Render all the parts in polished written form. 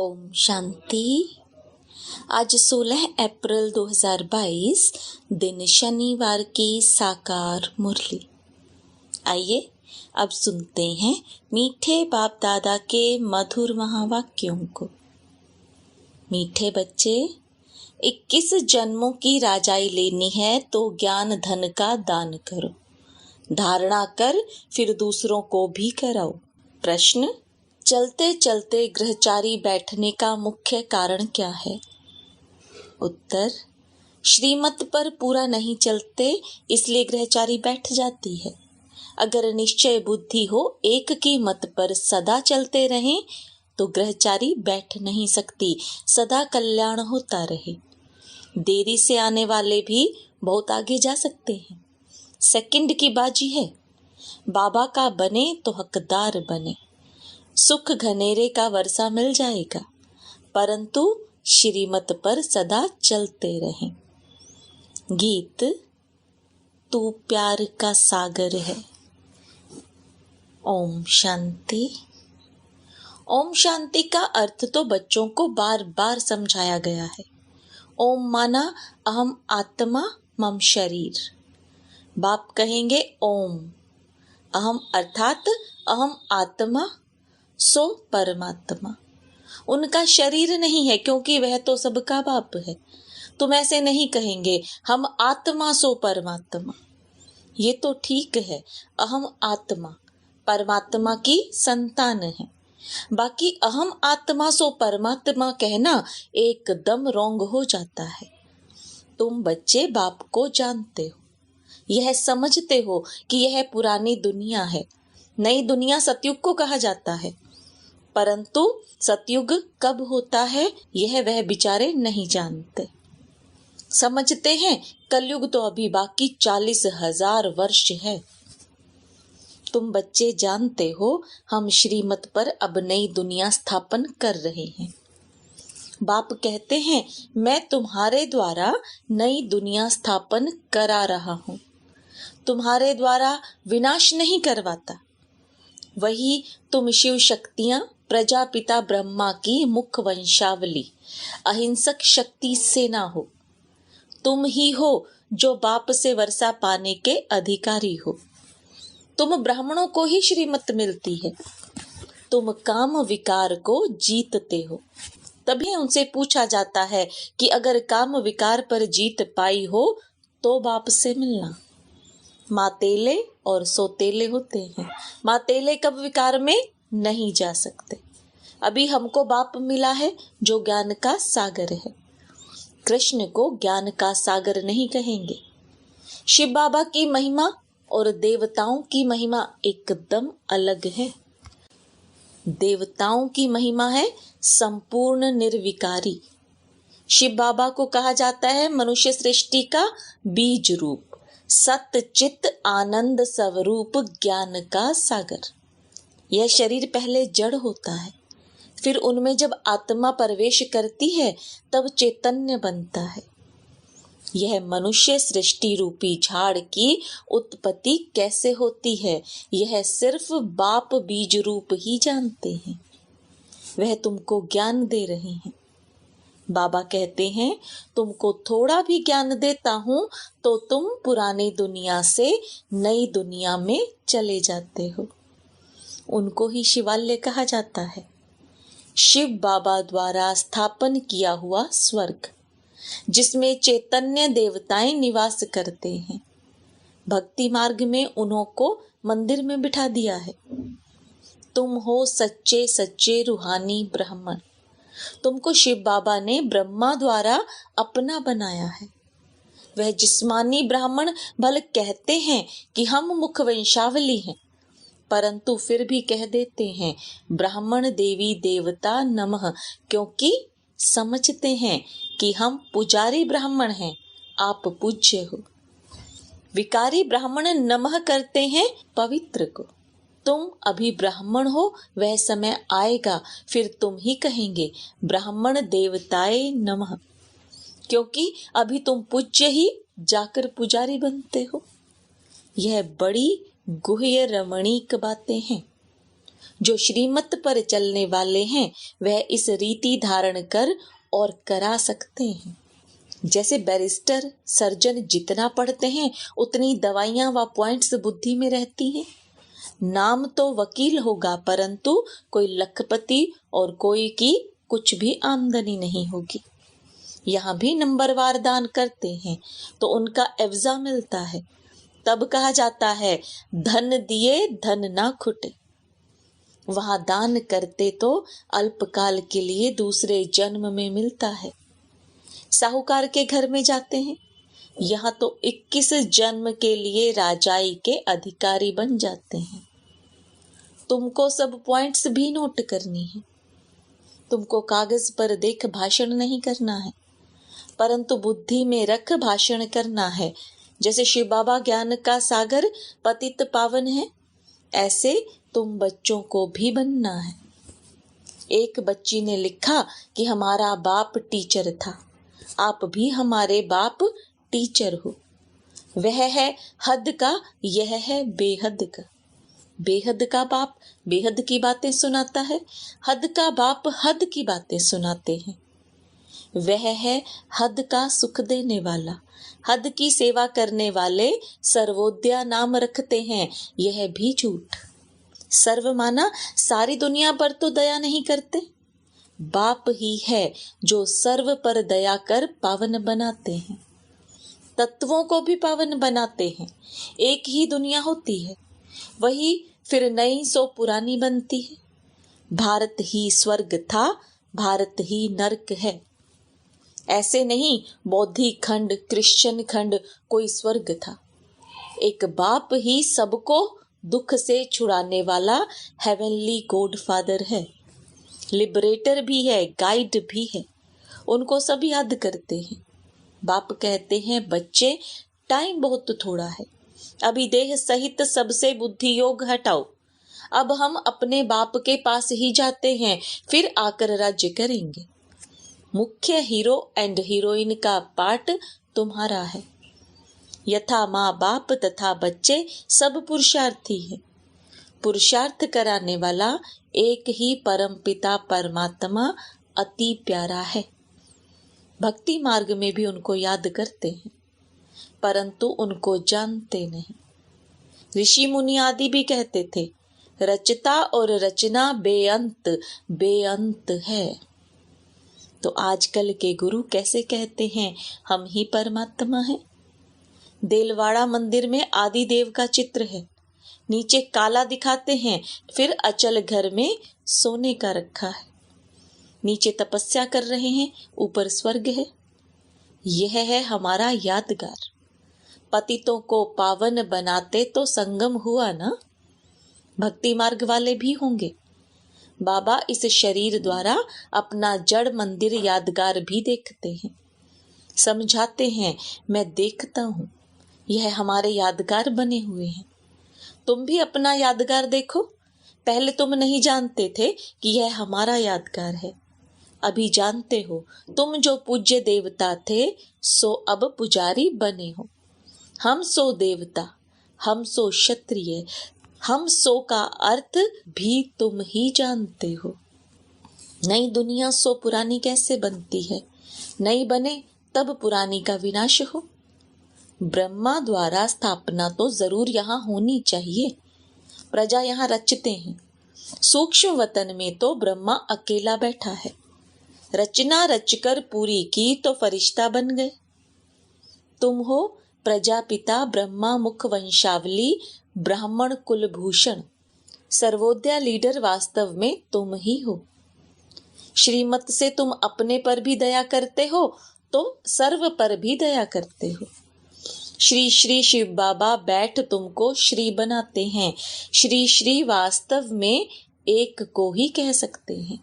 ओम शांति। आज 16 अप्रैल 2022 दिन शनिवार की साकार मुरली। आइए अब सुनते हैं मीठे बाप दादा के मधुर महावाक्यों को। मीठे बच्चे, 21 जन्मों की राजाई लेनी है तो ज्ञान धन का दान करो, धारणा कर फिर दूसरों को भी कराओ। प्रश्न, चलते चलते गृहचारी बैठने का मुख्य कारण क्या है? उत्तर, श्रीमत पर पूरा नहीं चलते इसलिए गृहचारी बैठ जाती है। अगर निश्चय बुद्धि हो एक की मत पर सदा चलते रहें तो गृहचारी बैठ नहीं सकती, सदा कल्याण होता रहे। देरी से आने वाले भी बहुत आगे जा सकते हैं। सेकंड की बाजी है। बाबा का बने तो हकदार बने, सुख घनेरे का वर्षा मिल जाएगा, परंतु श्रीमत पर सदा चलते रहें। गीत, तू प्यार का सागर है। ओम शांति। ओम शांति का अर्थ तो बच्चों को बार बार समझाया गया है। ओम माना अहम आत्मा मम शरीर। बाप कहेंगे ओम, अहम अर्थात अहम आत्मा सो परमात्मा। उनका शरीर नहीं है क्योंकि वह तो सबका बाप है। तुम ऐसे नहीं कहेंगे हम आत्मा सो परमात्मा। ये तो ठीक है, अहम आत्मा परमात्मा की संतान है। बाकी अहम आत्मा सो परमात्मा कहना एकदम रॉन्ग हो जाता है। तुम बच्चे बाप को जानते हो, यह समझते हो कि यह पुरानी दुनिया है। नई दुनिया सतयुग को कहा जाता है, परंतु सतयुग कब होता है यह वह बेचारे नहीं जानते। समझते हैं कलयुग तो अभी बाकी 40,000 वर्ष है। तुम बच्चे जानते हो हम श्रीमत पर अब नई दुनिया स्थापन कर रहे हैं। बाप कहते हैं मैं तुम्हारे द्वारा नई दुनिया स्थापन करा रहा हूँ, तुम्हारे द्वारा विनाश नहीं करवाता। वही तुम शिव शक्तियां प्रजापिता ब्रह्मा की मुख वंशावली अहिंसक शक्ति सेना हो। तुम ही हो जो बाप से वर्षा पाने के अधिकारी हो। तुम ब्राह्मणों को ही श्रीमत मिलती है। तुम काम विकार को जीतते हो। तभी उनसे पूछा जाता है कि अगर काम विकार पर जीत पाई हो तो बाप से मिलना। मातेले और सोतेले होते हैं। मातेले कब विकार में नहीं जा सकते। अभी हमको बाप मिला है जो ज्ञान का सागर है। कृष्ण को ज्ञान का सागर नहीं कहेंगे। शिव बाबा की महिमा और देवताओं की महिमा एकदम अलग है। देवताओं की महिमा है संपूर्ण निर्विकारी। शिव बाबा को कहा जाता है मनुष्य सृष्टि का बीज रूप, सत्य चित्त आनंद स्वरूप ज्ञान का सागर। यह शरीर पहले जड़ होता है, फिर उनमें जब आत्मा प्रवेश करती है तब चैतन्य बनता है। यह मनुष्य सृष्टि रूपी झाड़ की उत्पत्ति कैसे होती है यह सिर्फ बाप बीज रूप ही जानते हैं। वह तुमको ज्ञान दे रहे हैं। बाबा कहते हैं तुमको थोड़ा भी ज्ञान देता हूं तो तुम पुरानी दुनिया से नई दुनिया में चले जाते हो। उनको ही शिवालय कहा जाता है, शिव बाबा द्वारा स्थापन किया हुआ स्वर्ग, जिसमें चैतन्य देवताएं निवास करते हैं। भक्ति मार्ग में उन्हों को मंदिर में बिठा दिया है। तुम हो सच्चे सच्चे रूहानी ब्राह्मण। तुमको शिव बाबा ने ब्रह्मा द्वारा अपना बनाया है। वह जिस्मानी ब्राह्मण भले कहते हैं कि हम मुख वंशावली हैं, परंतु फिर भी कह देते हैं ब्राह्मण देवी देवता नमः, क्योंकि समझते हैं कि हम पुजारी ब्राह्मण हैं, आप पूज्य हो। विकारी ब्राह्मण नमः करते हैं पवित्र को। तुम अभी ब्राह्मण हो, वह समय आएगा फिर तुम ही कहेंगे ब्राह्मण देवताए नमः, क्योंकि अभी तुम पूज्य ही जाकर पुजारी बनते हो। यह बड़ी गुह्य रमणीक बातें हैं। जो श्रीमत पर चलने वाले हैं वह इस रीति धारण कर और करा सकते हैं। जैसे बैरिस्टर सर्जन जितना पढ़ते हैं उतनी दवाइयां व पॉइंट्स बुद्धि में रहती हैं। नाम तो वकील होगा परंतु कोई लखपति और कोई की कुछ भी आमदनी नहीं होगी। यहाँ भी नंबरवार दान करते हैं तो उनका एवजा मिलता है। तब कहा जाता है धन दिए धन ना खुटे। वहां दान करते तो अल्पकाल के लिए दूसरे जन्म में मिलता है। साहूकार के घर में जाते हैं, यहाँ तो 21 जन्म के लिए राजाई के अधिकारी बन जाते हैं। तुमको सब पॉइंट्स भी नोट करनी है। तुमको कागज पर देख भाषण नहीं करना है, परंतु बुद्धि में रख भाषण करना है। जैसे शिव बाबा ज्ञान का सागर पतित पावन है, ऐसे तुम बच्चों को भी बनना है। एक बच्ची ने लिखा कि हमारा बाप टीचर था, आप भी हमारे बाप टीचर हो। वह है हद का, यह है बेहद का। बेहद का बाप बेहद की बातें सुनाता है, हद का बाप हद की बातें सुनाते हैं। वह है हद का सुख देने वाला, हद की सेवा करने वाले सर्वोदया नाम रखते हैं, यह भी झूठ। सर्व माना सारी दुनिया पर तो दया नहीं करते। बाप ही है जो सर्व पर दया कर पावन बनाते हैं, तत्वों को भी पावन बनाते हैं। एक ही दुनिया होती है, वही फिर नई सो पुरानी बनती है। भारत ही स्वर्ग था, भारत ही नरक है। ऐसे नहीं बौद्धिक खंड क्रिश्चियन खंड कोई स्वर्ग था। एक बाप ही सबको दुख से छुड़ाने वाला हेवनली गॉड फादर है, लिबरेटर भी है, गाइड भी है। उनको सब याद करते हैं। बाप कहते हैं बच्चे टाइम बहुत थोड़ा है, अभी देह सहित सबसे बुद्धि योग हटाओ। अब हम अपने बाप के पास ही जाते हैं, फिर आकर राज्य करेंगे। मुख्य हीरो एंड हीरोइन का पार्ट तुम्हारा है। यथा माँ बाप तथा बच्चे सब पुरुषार्थी है। पुरुषार्थ कराने वाला एक ही परम पिता परमात्मा अति प्यारा है। भक्ति मार्ग में भी उनको याद करते हैं, परंतु उनको जानते नहीं। ऋषि मुनि आदि भी कहते थे रचता और रचना बेअंत बेअंत है। तो आजकल के गुरु कैसे कहते हैं हम ही परमात्मा हैं। देलवाड़ा मंदिर में आदि देव का चित्र है, नीचे काला दिखाते हैं, फिर अचल घर में सोने का रखा है। नीचे तपस्या कर रहे हैं, ऊपर स्वर्ग है। यह है हमारा यादगार। पतितों को पावन बनाते तो संगम हुआ ना। भक्ति मार्ग वाले भी होंगे। बाबा इस शरीर द्वारा अपना जड़ मंदिर यादगार भी देखते हैं, समझाते हैं मैं देखता हूँ, यह हमारे यादगार बने हुए हैं। तुम भी अपना यादगार देखो। पहले तुम नहीं जानते थे कि यह हमारा यादगार है, अभी जानते हो। तुम जो पूज्य देवता थे सो अब पुजारी बने हो। हम सो देवता, हम सो क्षत्रिय, हम सो का अर्थ भी तुम ही जानते हो। नई दुनिया सो पुरानी कैसे बनती है? नई बने तब पुरानी का विनाश हो। ब्रह्मा द्वारा स्थापना तो जरूर यहाँ होनी चाहिए। प्रजा यहाँ रचते हैं। सूक्ष्म वतन में तो ब्रह्मा अकेला बैठा है। रचना रचकर पूरी की तो फरिश्ता बन गए। तुम हो प्रजापिता ब्रह्मा मुख वंशावली ब्राह्मण कुलभूषण। सर्वोदया लीडर वास्तव में तुम ही हो। श्रीमत से तुम अपने पर भी दया करते हो तो सर्व पर भी दया करते हो। श्री श्री शिव बाबा बैठ तुमको श्री बनाते हैं। श्री श्री वास्तव में एक को ही कह सकते हैं।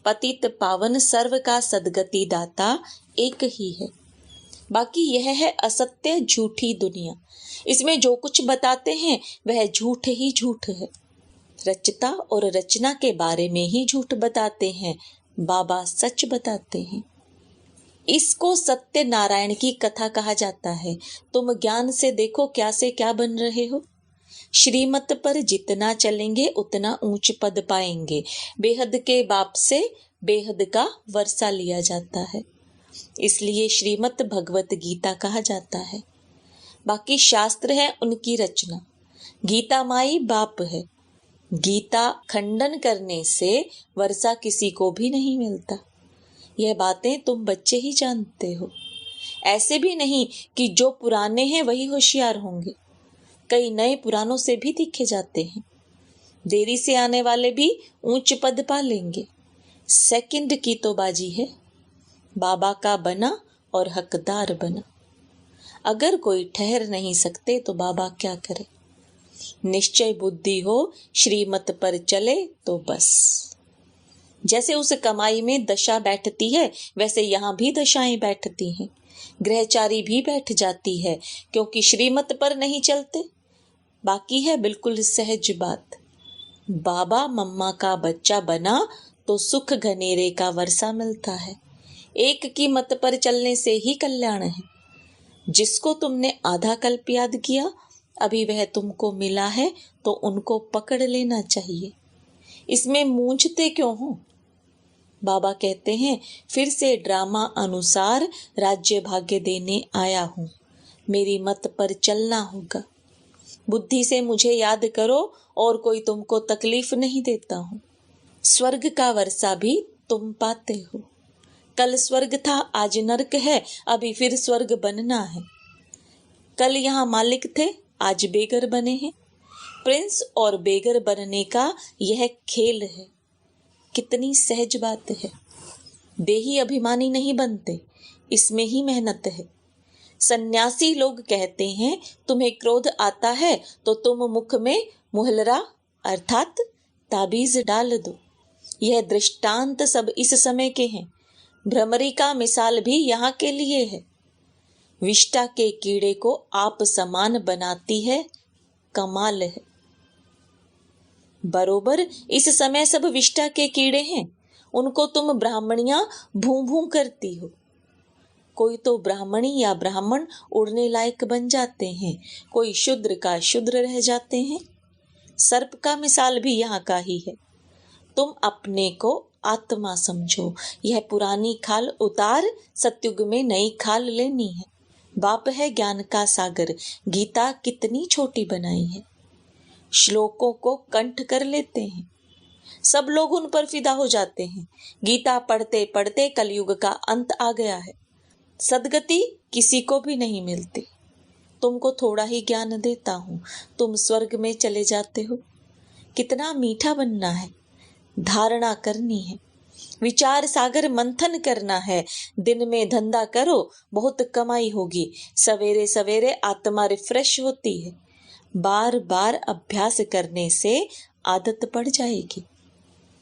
पतित पावन सर्व का सदगति दाता एक ही है। बाकी यह है असत्य झूठी दुनिया। इसमें जो कुछ बताते हैं वह झूठ ही झूठ है। रचता और रचना के बारे में ही झूठ बताते हैं, बाबा सच बताते हैं। इसको सत्य नारायण की कथा कहा जाता है। तुम ज्ञान से देखो क्या से क्या बन रहे हो। श्रीमत पर जितना चलेंगे उतना ऊंच पद पाएंगे। बेहद के बाप से बेहद का वर्षा लिया जाता है, इसलिए श्रीमत भगवत गीता कहा जाता है। बाकी शास्त्र है उनकी रचना। गीता माई बाप है। गीता खंडन करने से वर्षा किसी को भी नहीं मिलता। यह बातें तुम बच्चे ही जानते हो। ऐसे भी नहीं कि जो पुराने हैं वही होशियार होंगे। कई नए पुरानों से भी दिखे जाते हैं। देरी से आने वाले भी ऊंच पद पा लेंगे। सेकंड की तो बाजी है। बाबा का बना और हकदार बना। अगर कोई ठहर नहीं सकते तो बाबा क्या करे। निश्चय बुद्धि हो, श्रीमत पर चले तो बस। जैसे उस कमाई में दशा बैठती है, वैसे यहाँ भी दशाएं बैठती हैं। ग्रहचारी भी बैठ जाती है, क्योंकि श्रीमत पर नहीं चलते। बाकी है बिल्कुल सहज बात। बाबा मम्मा का बच्चा बना तो सुख घनेरे का वर्षा मिलता है। एक की मत पर चलने से ही कल्याण है। जिसको तुमने आधा कल्प याद किया, अभी वह तुमको मिला है तो उनको पकड़ लेना चाहिए। इसमें मूंझते क्यों हो। बाबा कहते हैं, फिर से ड्रामा अनुसार राज्य भाग्य देने आया हूँ। मेरी मत पर चलना होगा। बुद्धि से मुझे याद करो और कोई तुमको तकलीफ नहीं देता हूँ। स्वर्ग का वर्षा भी तुम पाते हो। कल स्वर्ग था, आज नरक है, अभी फिर स्वर्ग बनना है। कल यहाँ मालिक थे, आज बेगर बने हैं। प्रिंस और बेगर बनने का यह खेल है। कितनी सहज बात है। देही अभिमानी नहीं बनते, इसमें ही मेहनत है। सन्यासी लोग कहते हैं, तुम्हें क्रोध आता है तो तुम मुख में मुहलरा अर्थात ताबीज डाल दो। यह दृष्टांत सब इस समय के हैं। भ्रमरी का मिसाल भी यहाँ के लिए है। विष्टा के कीड़े को आप समान बनाती है, कमाल है। बरोबर इस समय सब विष्टा के कीड़े हैं। उनको तुम ब्राह्मणियां भूं भूं करती हो। कोई तो ब्राह्मणी या ब्राह्मण उड़ने लायक बन जाते हैं, कोई शूद्र का शूद्र रह जाते हैं। सर्प का मिसाल भी यहाँ का ही है। तुम अपने को आत्मा समझो। यह पुरानी खाल उतार, सत्युग में नई खाल लेनी है। बाप है ज्ञान का सागर। गीता कितनी छोटी बनाई है। श्लोकों को कंठ कर लेते हैं। सब लोग उन पर फिदा हो जाते हैं। गीता पढ़ते पढ़ते कलयुग का अंत आ गया है। सदगति किसी को भी नहीं मिलती। तुमको थोड़ा ही ज्ञान देता हूँ, तुम स्वर्ग में चले जाते हो। कितना मीठा बनना है। धारणा करनी है। विचार सागर मंथन करना है। दिन में धंधा करो, बहुत कमाई होगी। सवेरे सवेरे आत्मा रिफ्रेश होती है। बार बार अभ्यास करने से आदत पड़ जाएगी।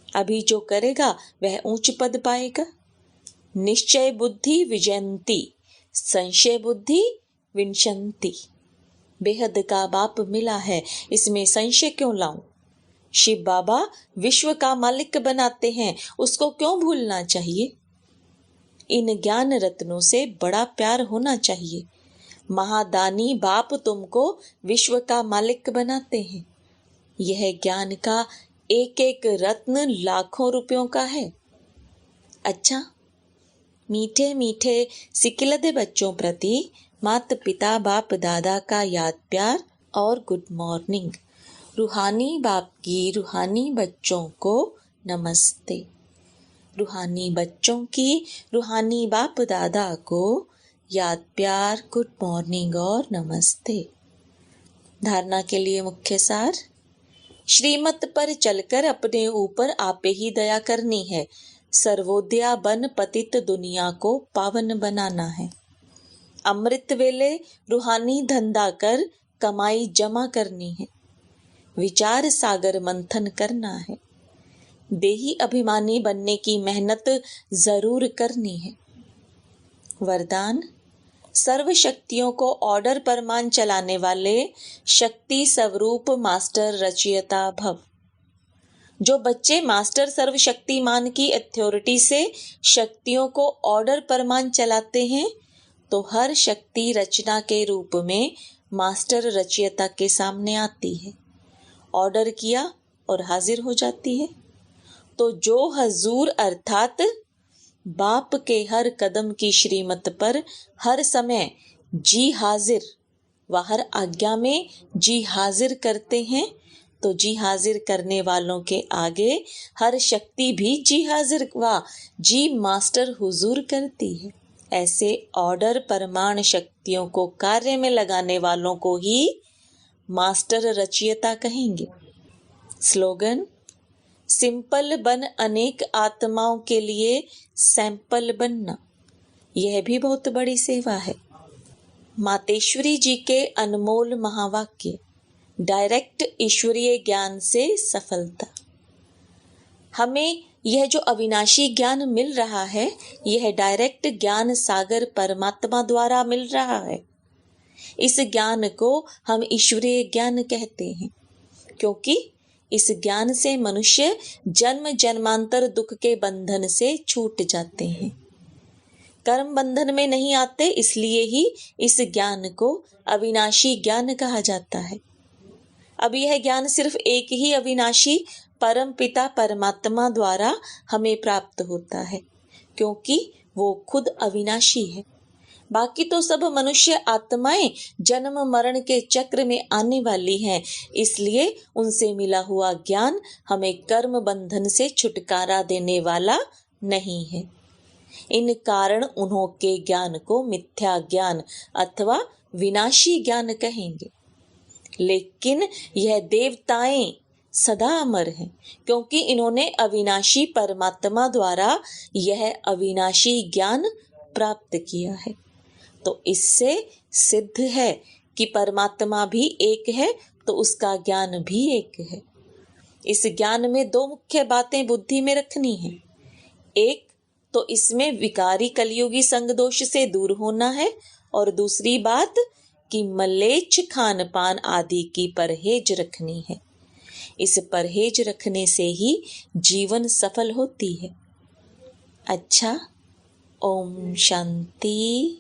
अभी जो करेगा वह ऊंच पद पाएगा। निश्चय बुद्धि विजयंती, संशय बुद्धि विनशंति। बेहद का बाप मिला है, इसमें संशय क्यों लाऊं। शिव बाबा विश्व का मालिक बनाते हैं, उसको क्यों भूलना चाहिए। इन ज्ञान रत्नों से बड़ा प्यार होना चाहिए। महादानी बाप तुमको विश्व का मालिक बनाते हैं। यह ज्ञान का एक एक रत्न लाखों रुपयों का है। अच्छा, मीठे मीठे सिकिलदे बच्चों प्रति माता पिता बाप दादा का याद प्यार और गुड मॉर्निंग। रूहानी बाप की रूहानी बच्चों को नमस्ते। रूहानी बच्चों की रूहानी बाप दादा को याद प्यार, गुड मॉर्निंग और नमस्ते। धारणा के लिए मुख्य सार। श्रीमत पर चलकर अपने ऊपर आपे ही दया करनी है। सर्वोदया बन पतित दुनिया को पावन बनाना है। अमृत वेले रूहानी धंधा कर कमाई जमा करनी है। विचार सागर मंथन करना है। देही अभिमानी बनने की मेहनत जरूर करनी है। वरदान। सर्व शक्तियों को ऑर्डर पर मान चलाने वाले शक्ति स्वरूप मास्टर रचयिता भव। जो बच्चे मास्टर सर्वशक्तिमान की अथॉरिटी से शक्तियों को ऑर्डर पर मान चलाते हैं, तो हर शक्ति रचना के रूप में मास्टर रचयिता के सामने आती है, ऑर्डर किया और हाजिर हो जाती है। तो जो हजूर अर्थात बाप के हर कदम की श्रीमत पर हर समय जी हाजिर व हर आज्ञा में जी हाजिर करते हैं, तो जी हाजिर करने वालों के आगे हर शक्ति भी जी हाजिर व जी मास्टर हुजूर करती है। ऐसे ऑर्डर प्रमाण शक्तियों को कार्य में लगाने वालों को ही मास्टर रचयिता कहेंगे। स्लोगन, सिंपल बन अनेक आत्माओं के लिए सैंपल बनना, यह भी बहुत बड़ी सेवा है। मातेश्वरी जी के अनमोल महावाक्य, डायरेक्ट ईश्वरीय ज्ञान से सफलता। हमें यह जो अविनाशी ज्ञान मिल रहा है, यह डायरेक्ट ज्ञान सागर परमात्मा द्वारा मिल रहा है। इस ज्ञान को हम ईश्वरीय ज्ञान कहते हैं, क्योंकि इस ज्ञान से मनुष्य जन्म जन्मांतर दुख के बंधन से छूट जाते हैं, कर्म बंधन में नहीं आते। इसलिए ही इस ज्ञान को अविनाशी ज्ञान कहा जाता है। अब यह ज्ञान सिर्फ एक ही अविनाशी परम पिता परमात्मा द्वारा हमें प्राप्त होता है, क्योंकि वो खुद अविनाशी है। बाकी तो सब मनुष्य आत्माएं जन्म मरण के चक्र में आने वाली हैं, इसलिए उनसे मिला हुआ ज्ञान हमें कर्म बंधन से छुटकारा देने वाला नहीं है। इन कारण उन्हों के ज्ञान को मिथ्या ज्ञान अथवा विनाशी ज्ञान कहेंगे। लेकिन यह देवताएं सदा अमर हैं, क्योंकि इन्होंने अविनाशी परमात्मा द्वारा यह अविनाशी ज्ञान प्राप्त किया है। तो इससे सिद्ध है कि परमात्मा भी एक है, तो उसका ज्ञान भी एक है। इस ज्ञान में दो मुख्य बातें बुद्धि में रखनी है। एक तो इसमें विकारी कलयुगी संग दोष से दूर होना है, और दूसरी बात कि मलेच्छ खान पान आदि की परहेज रखनी है। इस परहेज रखने से ही जीवन सफल होती है। अच्छा, ओम शांति।